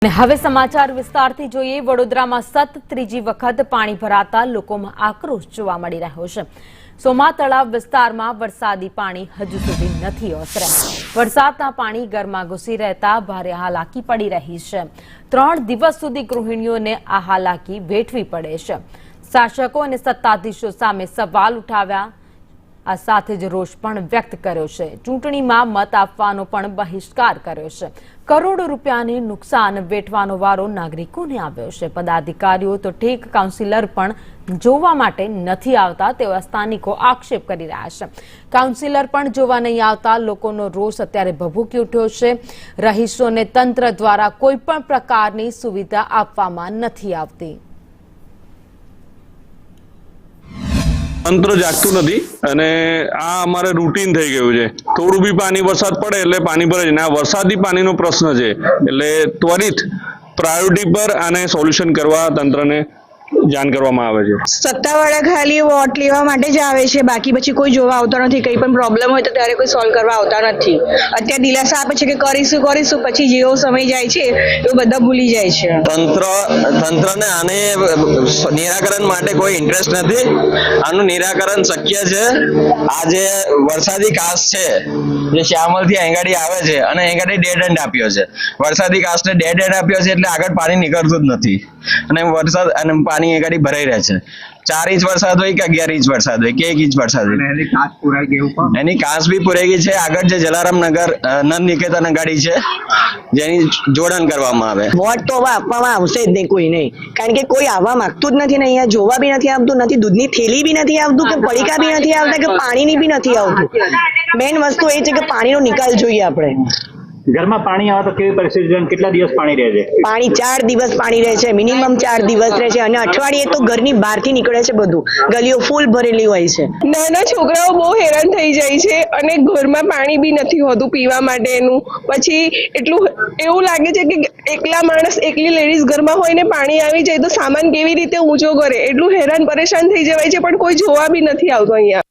હવે સમાચાર વિસ્તારથી જોઈએ। વડોદરામાં સતત ત્રીજી વખત પાણી ભરાતા લોકોમાં આક્રોશ જોવા મળી રહ્યો છે। સોમા તળાવ વિસ્તારમાં વરસાદી પાણી હજુ સુધી નથી ઓસર્યા। વરસાદના પાણી ઘરમાં ઘૂસી રહેતા ભારે હાલાકી પડી રહી છે। 3 દિવસ સુધી ગૃહિણીઓને આ હાલાકી વેઠવી પડે છે। શાસકો અને સત્તાધીશો સામે સવાલ ઉઠાવ્યા, આ સાથે જ રોષ પણ વ્યક્ત કર્યો છે। ચૂંટણીમાં મત આપવાનો પણ બહિષ્કાર કર્યો છે। કરોડો રૂપિયાની નુકસાન વેઠવાનો વારો નાગરિકોને આવ્યો છે। પદાધિકારીઓ તો ઠીક, કાઉન્સિલર પણ જોવા માટે નથી આવતા તેવા સ્થાનિકો આક્ષેપ કરી રહ્યા છે। કાઉન્સિલર પણ જોવા નહીં આવતા લોકોનો રોષ અત્યારે ભભૂકી ઉઠ્યો છે। રહીશોને તંત્ર દ્વારા કોઈ પણ પ્રકારની સુવિધા આપવામાં નથી આવતી। તંત્ર જાગતું નથી અને આ અમારે રૂટીન થઈ ગયું છે। થોડું બી પાણી વરસાદ પડે એટલે પાણી ભરાય જાય। આ વરસાદી પાણીનો પ્રશ્ન છે એટલે ત્વરિત પ્રાયોરિટી પર આને સોલ્યુશન કરવા તંત્રને જાણ કરવામાં આવે છે। સત્તાવાળા ખાલી વોટ લેવા માટે જ આવે છે, બાકી પછી કોઈ જોવા આવતા નથી। કંઈ પણ પ્રોબ્લેમ હોય તો ત્યારે કોઈ સોલ્વ કરવા આવતા નથી। અત્યારે દિલાસા આપે છે કે કરીશું, પછી જેવો સમય જાય છે એવું બધા ભૂલી જાય છે। તંત્રને આને નિરાકરણ માટે કોઈ ઇન્ટરેસ્ટ નથી। આનું નિરાકરણ શક્ય છે। આ જે વરસાદી કાસ્ટ છે જે શ્યામલથી અહીંગાડી આવે છે અને અહીંગાડી ડેડ એન્ડ આપ્યો છે। વરસાદી કાસ્ટને ડેડ એન્ડ આપ્યો છે એટલે આગળ પાણી નીકળતું જ નથી અને વરસાદ અને પાણી અહીંગાડી ભરાઈ રહે છે। 4 ઇંચ વરસાદ હોય કે 11 ઇંચ વરસાદ હોય કે 1 ઇંચ વરસાદ હોય, એની કાંસ બી પૂરાઈ ગઈ છે। આગળ જે જલારામ નગર નંદ નિકેતન ગાડી છે જેની જોડાણ કરવામાં આવે। વોટ તો હવે આપવામાં આવશે જ નહીં, કોઈ નહીં, કારણ કે કોઈ આવવા માંગતું જ નથી ને અહીંયા જોવા બી નથી આવતું, નથી દૂધની થેલી બી નથી આવતું, કે પડીકા બી નથી આવતા, કે પાણીની બી નથી આવતું। મેઇન વસ્તુ એ છે કે પાણીનો નિકાલ જોઈએ આપણે। ઘરમાં પાણી આવે તો કેવી પરિસ્થિતિ છે? કેટલા દિવસ પાણી રહે છે? પાણી 4 દિવસ પાણી રહે છે, મિનિમમ 4 દિવસ રહે છે, અને અઠવાડિયે તો ઘરની બહારથી નીકળે છે બધું, ગલીઓ ફૂલ ભરેલી હોય છે। નાના છોકરાઓ બહુ હેરાન થઈ જાય છે અને ઘરમાં પાણી બી નથી હોતું પીવા માટેનું। પછી એટલું એવું લાગે છે કે એકલા માણસ, એકલી લેડીઝ ઘરમાં હોય ને પાણી આવી જાય તો સામાન કેવી રીતે ઊંચો કરે, એટલું હેરાન પરેશાન થઈ જવાય છે, પણ કોઈ જોવા બી નથી આવતું અહીંયા।